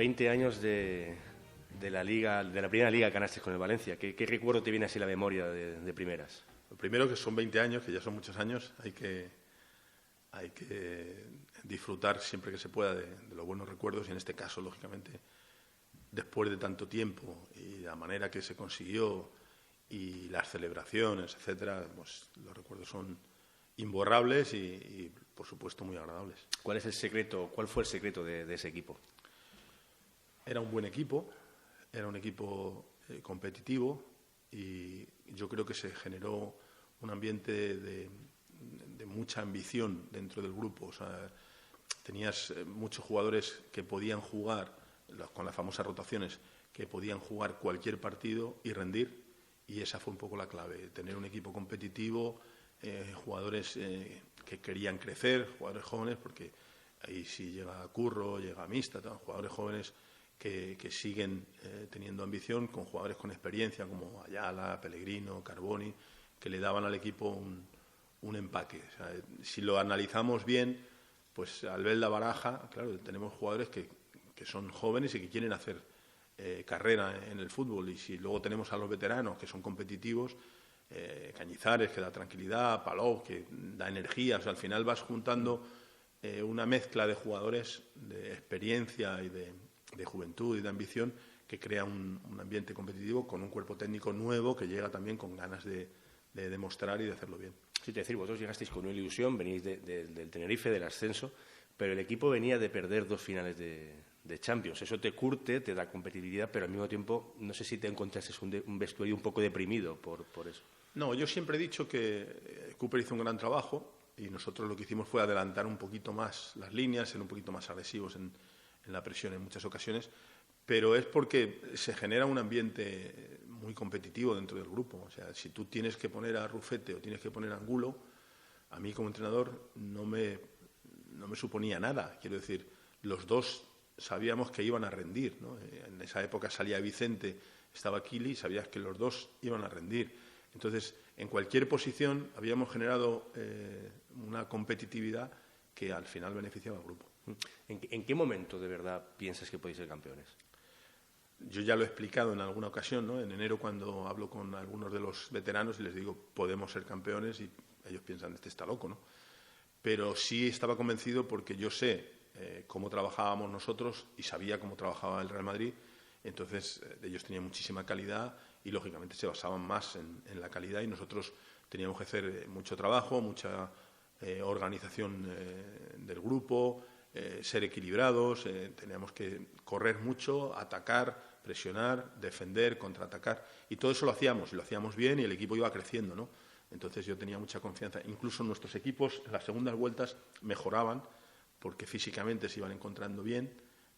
20 años de la Liga, de la primera Liga que ganaste con el Valencia. ¿Qué recuerdo te viene así a la memoria de primeras? Lo primero, que son 20 años, que ya son muchos años, hay que disfrutar siempre que se pueda de los buenos recuerdos, y en este caso, lógicamente, después de tanto tiempo y la manera que se consiguió y las celebraciones, etcétera, pues los recuerdos son imborrables y por supuesto, muy agradables. ¿Cuál fue el secreto de ese equipo? Era un buen equipo, era un equipo competitivo, y yo creo que se generó un ambiente de mucha ambición dentro del grupo. O sea, tenías muchos jugadores que podían jugar, con las famosas rotaciones, que podían jugar cualquier partido y rendir, y esa fue un poco la clave, tener un equipo competitivo, jugadores que querían crecer, jugadores jóvenes, porque ahí sí llega Curro, llega Mista, jugadores jóvenes que siguen teniendo ambición, con jugadores con experiencia como Ayala, Pellegrino, Carboni, que le daban al equipo un empaque. O sea, si lo analizamos bien, pues Albelda, Baraja, claro, tenemos jugadores que son jóvenes y que quieren hacer carrera en el fútbol, y si luego tenemos a los veteranos que son competitivos, Cañizares, que da tranquilidad, Palou, que da energía, o sea, al final vas juntando una mezcla de jugadores de experiencia y de juventud y de ambición, que crea un ambiente competitivo con un cuerpo técnico nuevo que llega también con ganas de demostrar y de hacerlo bien. Sí, te decir, vosotros llegasteis con una ilusión, venís del Tenerife, del ascenso, pero el equipo venía de perder 2 finales de Champions. Eso te curte, te da competitividad, pero al mismo tiempo no sé si te encontraste un vestuario un poco deprimido por eso. No, yo siempre he dicho que Cooper hizo un gran trabajo, y nosotros lo que hicimos fue adelantar un poquito más las líneas, ser un poquito más agresivos en la presión en muchas ocasiones, pero es porque se genera un ambiente muy competitivo dentro del grupo. O sea, si tú tienes que poner a Rufete o tienes que poner a Angulo, a mí como entrenador no me suponía nada. Quiero decir, los dos sabíamos que iban a rendir, ¿no? En esa época salía Vicente, estaba Kili, sabías que los dos iban a rendir. Entonces, en cualquier posición habíamos generado una competitividad que al final beneficiaba al grupo. ¿En qué momento de verdad piensas que podéis ser campeones? Yo ya lo he explicado en alguna ocasión, ¿no? En enero, cuando hablo con algunos de los veteranos y les digo, podemos ser campeones, y ellos piensan, este está loco, ¿no? Pero sí estaba convencido, porque yo sé cómo trabajábamos nosotros y sabía cómo trabajaba el Real Madrid. Entonces, ellos tenían muchísima calidad y, lógicamente, se basaban más en la calidad, y nosotros teníamos que hacer mucho trabajo, mucha organización del grupo, ser equilibrados, teníamos que correr mucho, atacar, presionar, defender, contraatacar, y todo eso lo hacíamos, y lo hacíamos bien, y el equipo iba creciendo, ¿no? Entonces yo tenía mucha confianza. Incluso nuestros equipos en las segundas vueltas mejoraban, porque físicamente se iban encontrando bien,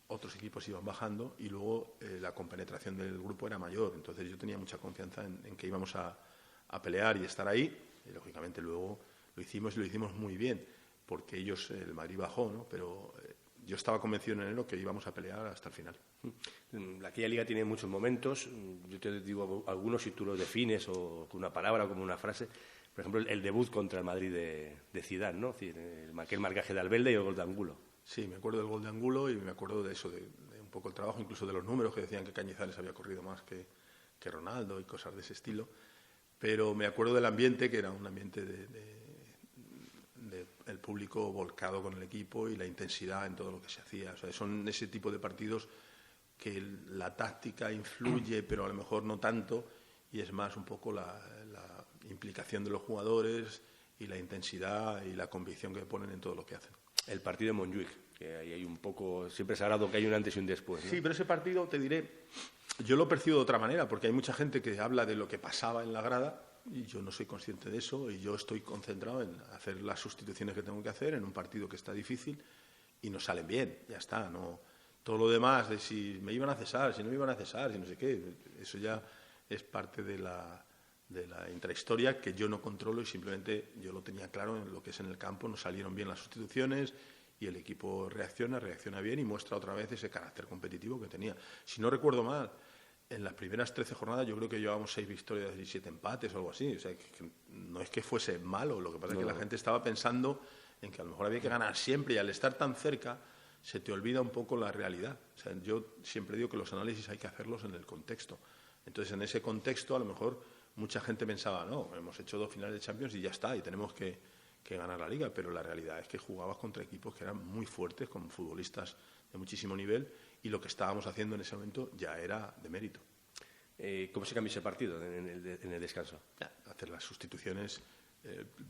otros equipos iban bajando, y luego la compenetración del grupo era mayor. Entonces yo tenía mucha confianza en que íbamos a pelear y estar ahí, y lógicamente luego lo hicimos, y lo hicimos muy bien, porque el Madrid bajó, ¿no? Pero yo estaba convencido en enero que íbamos a pelear hasta el final. Aquella liga tiene muchos momentos. Yo te digo algunos, si tú los defines o con una palabra o como una frase. Por ejemplo, el debut contra el Madrid de Zidane, ¿no? Aquel marcaje de Albelda y el gol de Angulo. Sí, me acuerdo del gol de Angulo, y me acuerdo de eso, de un poco el trabajo, incluso de los números, que decían que Cañizares había corrido más que Ronaldo y cosas de ese estilo. Pero me acuerdo del ambiente, que era un ambiente el público volcado con el equipo, y la intensidad en todo lo que se hacía. O sea, son ese tipo de partidos que la táctica influye, pero a lo mejor no tanto, y es más un poco la implicación de los jugadores y la intensidad y la convicción que ponen en todo lo que hacen. El partido de Montjuic, que ahí hay un poco, siempre sagrado, que hay un antes y un después, ¿no? Sí, pero ese partido, te diré, yo lo percibo de otra manera, porque hay mucha gente que habla de lo que pasaba en la grada, y yo no soy consciente de eso, y yo estoy concentrado en hacer las sustituciones que tengo que hacer en un partido que está difícil, y nos salen bien, ya está. No, todo lo demás de si me iban a cesar, si no me iban a cesar, si no sé qué, eso ya es parte de la intrahistoria que yo no controlo, y simplemente yo lo tenía claro en lo que es en el campo. Nos salieron bien las sustituciones y el equipo reacciona bien, y muestra otra vez ese carácter competitivo que tenía. Si no recuerdo mal, en las primeras 13 jornadas yo creo que llevábamos 6 victorias y 7 empates o algo así. O sea, que no es que fuese malo, lo que pasa es que la gente estaba pensando en que a lo mejor había que ganar siempre, y al estar tan cerca se te olvida un poco la realidad. O sea, yo siempre digo que los análisis hay que hacerlos en el contexto. Entonces, en ese contexto, a lo mejor mucha gente pensaba, no, hemos hecho 2 finales de Champions y ya está, y tenemos que ganar la Liga, pero la realidad es que jugabas contra equipos que eran muy fuertes, con futbolistas de muchísimo nivel, y lo que estábamos haciendo en ese momento ya era de mérito. ¿Cómo se cambió ese partido en el descanso? Hacer las sustituciones,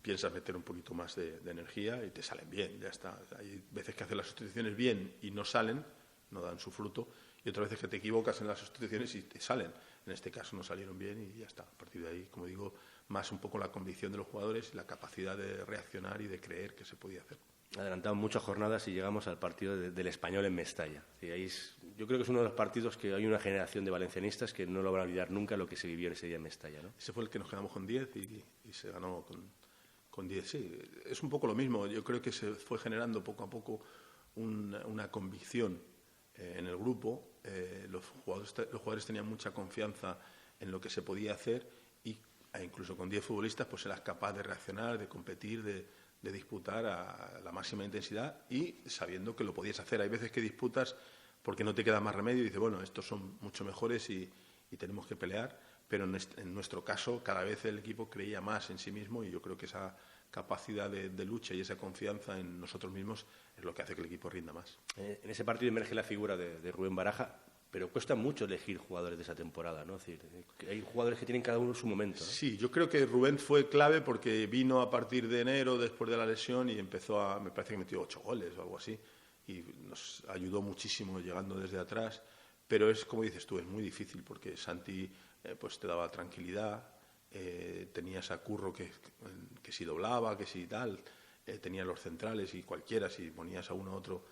piensas meter un poquito más de energía y te salen bien, ya está. Hay veces que haces las sustituciones bien y no salen, no dan su fruto, y otras veces que te equivocas en las sustituciones y te salen. En este caso no salieron bien y ya está. A partir de ahí, como digo, más un poco la convicción de los jugadores y la capacidad de reaccionar y de creer que se podía hacer. Adelantamos muchas jornadas y llegamos al partido del Español en Mestalla. Yo creo que es uno de los partidos que hay una generación de valencianistas que no lo van a olvidar nunca lo que se vivió ese día en Mestalla, ¿no? Ese fue el que nos quedamos con 10 y se ganó con 10. Sí, es un poco lo mismo. Yo creo que se fue generando poco a poco una convicción en el grupo. Los jugadores tenían mucha confianza en lo que se podía hacer e incluso con 10 futbolistas pues eras capaz de reaccionar, de competir, de disputar a la máxima intensidad y sabiendo que lo podías hacer. Hay veces que disputas porque no te queda más remedio y dices, bueno, estos son mucho mejores y tenemos que pelear, pero en nuestro caso cada vez el equipo creía más en sí mismo y yo creo que esa capacidad de lucha y esa confianza en nosotros mismos es lo que hace que el equipo rinda más. En ese partido emerge la figura de Rubén Baraja, pero cuesta mucho elegir jugadores de esa temporada, ¿no? Es decir, hay jugadores que tienen cada uno su momento, ¿no? Sí, yo creo que Rubén fue clave porque vino a partir de enero, después de la lesión, y me parece que metió 8 goles o algo así, y nos ayudó muchísimo llegando desde atrás, pero es como dices tú, es muy difícil porque Santi pues te daba tranquilidad, tenías a Curro que si doblaba, que si tal, tenías los centrales y cualquiera, si ponías a uno a otro,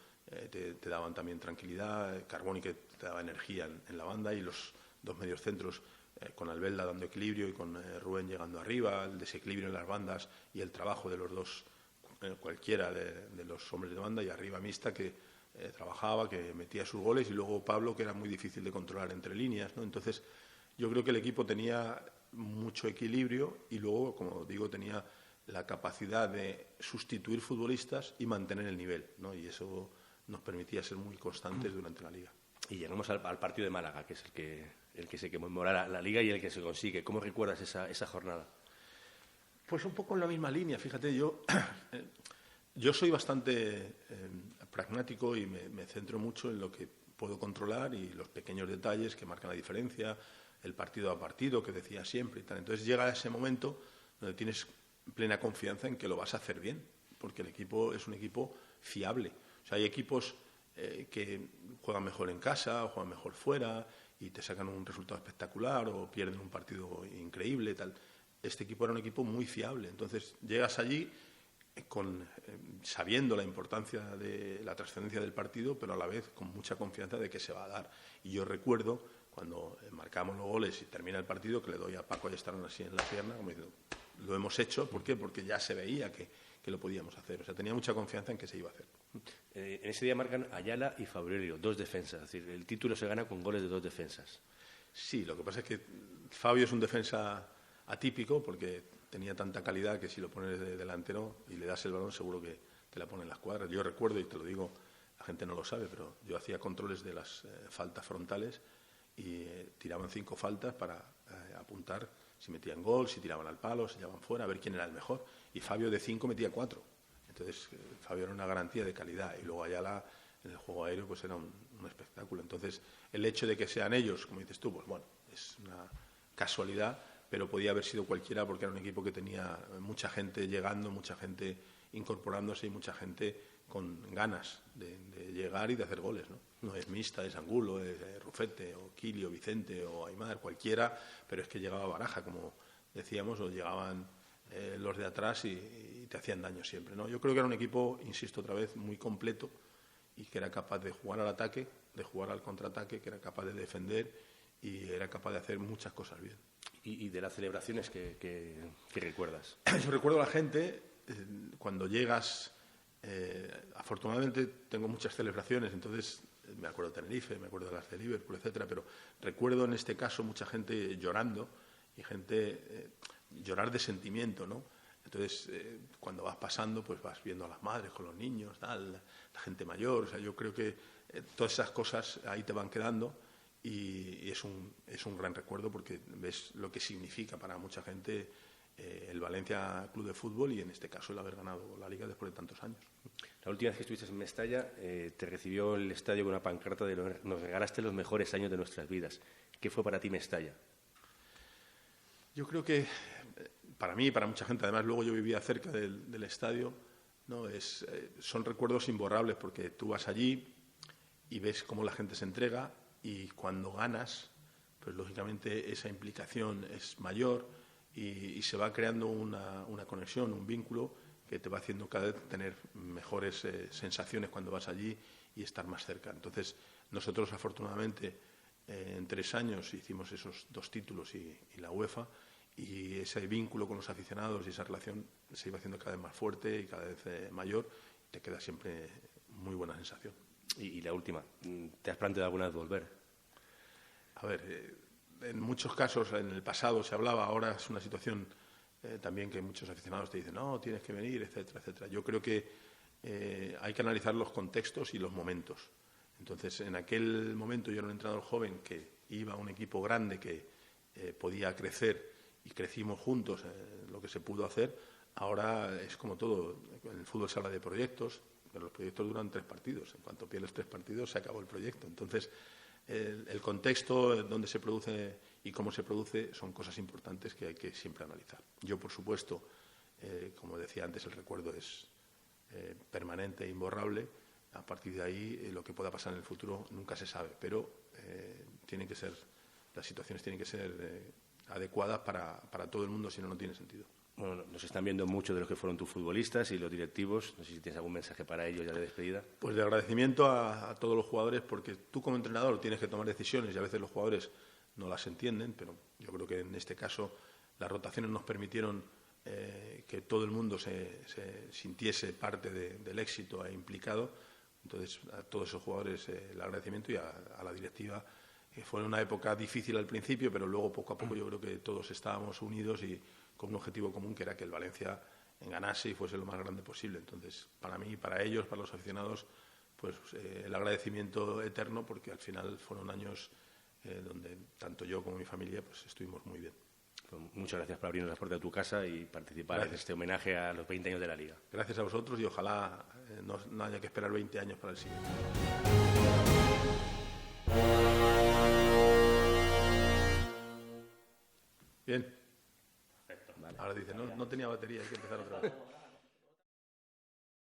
te daban también tranquilidad, Carboni que te daba energía en la banda y los 2 mediocentros con Albelda dando equilibrio y con Rubén llegando arriba, el desequilibrio en las bandas y el trabajo de los dos, cualquiera de los hombres de banda, y arriba Mista que trabajaba, que metía sus goles, y luego Pablo que era muy difícil de controlar entre líneas, ¿no? Entonces yo creo que el equipo tenía mucho equilibrio y luego, como digo, tenía la capacidad de sustituir futbolistas y mantener el nivel, ¿no? Y eso nos permitía ser muy constantes durante la Liga. Y llegamos al partido de Málaga, que es el que se conmemora la Liga y el que se consigue. ¿Cómo recuerdas esa jornada? Pues un poco en la misma línea, fíjate, yo soy bastante pragmático y me centro mucho en lo que puedo controlar y los pequeños detalles que marcan la diferencia, el partido a partido que decía siempre y tal. Entonces llega ese momento donde tienes plena confianza en que lo vas a hacer bien, porque el equipo es un equipo fiable. O sea, hay equipos que juegan mejor en casa o juegan mejor fuera y te sacan un resultado espectacular o pierden un partido increíble, tal. Este equipo era un equipo muy fiable. Entonces llegas allí sabiendo la importancia de la trascendencia del partido, pero a la vez con mucha confianza de que se va a dar. Y yo recuerdo cuando marcamos los goles y termina el partido que le doy a Paco Ayestarán así en la pierna, como diciendo, lo hemos hecho, ¿por qué? Porque ya se veía que lo podíamos hacer. O sea, tenía mucha confianza en que se iba a hacer. En ese día marcan Ayala y Fabrelio, 2 defensas. Es decir, el título se gana con goles de 2 defensas. Sí, lo que pasa es que Fabio es un defensa atípico porque tenía tanta calidad que si lo pones de delantero y le das el balón seguro que te la pone en las cuadras. Yo recuerdo, y te lo digo, la gente no lo sabe, pero yo hacía controles de las faltas frontales y tiraban 5 faltas para apuntar si metían gol, si tiraban al palo, si llevaban fuera, a ver quién era el mejor. Y Fabio de 5 metía 4. Entonces Fabio era una garantía de calidad y luego Ayala en el juego aéreo pues era un espectáculo. Entonces el hecho de que sean ellos, como dices tú, pues bueno, es una casualidad, pero podía haber sido cualquiera porque era un equipo que tenía mucha gente llegando, mucha gente incorporándose y mucha gente con ganas de llegar y de hacer goles, ¿no? No es Mista, es Angulo, es Rufete, o Kili, o Vicente, o Aimar, cualquiera, pero es que llegaba Baraja, como decíamos, o llegaban los de atrás y te hacían daño siempre, ¿no? Yo creo que era un equipo, insisto otra vez, muy completo y que era capaz de jugar al ataque, de jugar al contraataque, que era capaz de defender y era capaz de hacer muchas cosas bien. ¿Y de las celebraciones que recuerdas? Yo recuerdo a la gente, cuando llegas, afortunadamente tengo muchas celebraciones, entonces me acuerdo de Tenerife, me acuerdo de las de Liverpool, etcétera, pero recuerdo en este caso mucha gente llorando y gente llorar de sentimiento, ¿no? Entonces, cuando vas pasando, pues vas viendo a las madres con los niños, tal, la gente mayor. O sea, yo creo que todas esas cosas ahí te van quedando y es un gran recuerdo porque ves lo que significa para mucha gente el Valencia Club de Fútbol y en este caso el haber ganado la Liga después de tantos años. La última vez que estuviste en Mestalla, te recibió el estadio con una pancarta de nos regalaste los mejores años de nuestras vidas. ¿Qué fue para ti Mestalla? Yo creo que para mí y para mucha gente, además luego yo vivía cerca del estadio, ¿no? Son recuerdos imborrables porque tú vas allí y ves cómo la gente se entrega y cuando ganas, pues lógicamente esa implicación es mayor y se va creando una conexión, un vínculo que te va haciendo cada vez tener mejores sensaciones cuando vas allí y estar más cerca. Entonces, nosotros afortunadamente en 3 años hicimos esos 2 títulos y la UEFA y ese vínculo con los aficionados y esa relación se iba haciendo cada vez más fuerte y cada vez mayor. Te queda siempre muy buena sensación. Y la última, ¿te has planteado alguna vez volver? A ver, en muchos casos en el pasado se hablaba, ahora es una situación también que muchos aficionados te dicen, no, tienes que venir, etcétera, etcétera. Yo creo que hay que analizar los contextos y los momentos. Entonces, en aquel momento yo era un entrenador joven que iba a un equipo grande que podía crecer y crecimos juntos lo que se pudo hacer. Ahora es como todo, en el fútbol se habla de proyectos, pero los proyectos duran 3 partidos. En cuanto pierdes 3 partidos se acabó el proyecto. Entonces, el contexto, dónde se produce y cómo se produce son cosas importantes que hay que siempre analizar. Yo, por supuesto, como decía antes, el recuerdo es permanente e imborrable. A partir de ahí, lo que pueda pasar en el futuro nunca se sabe, pero las situaciones tienen que ser adecuadas para todo el mundo, si no, no tiene sentido. Bueno, nos están viendo muchos de los que fueron tus futbolistas y los directivos. No sé si tienes algún mensaje para ellos ya de despedida. Pues de agradecimiento a todos los jugadores, porque tú como entrenador tienes que tomar decisiones y a veces los jugadores no las entienden, pero yo creo que en este caso las rotaciones nos permitieron que todo el mundo se sintiese parte del éxito e implicado. Entonces, a todos esos jugadores el agradecimiento y a la directiva. Fue una época difícil al principio, pero luego poco a poco yo creo que todos estábamos unidos y con un objetivo común que era que el Valencia ganase y fuese lo más grande posible. Entonces, para mí, para ellos, para los aficionados, pues el agradecimiento eterno porque al final fueron años donde tanto yo como mi familia pues estuvimos muy bien. Pues muchas gracias por abrirnos las puertas de tu casa y participar en este homenaje a los 20 años de la Liga. Gracias a vosotros y ojalá no haya que esperar 20 años para el siguiente. Bien. Perfecto. Vale. Ahora dice, no tenía batería, hay que empezar otra vez.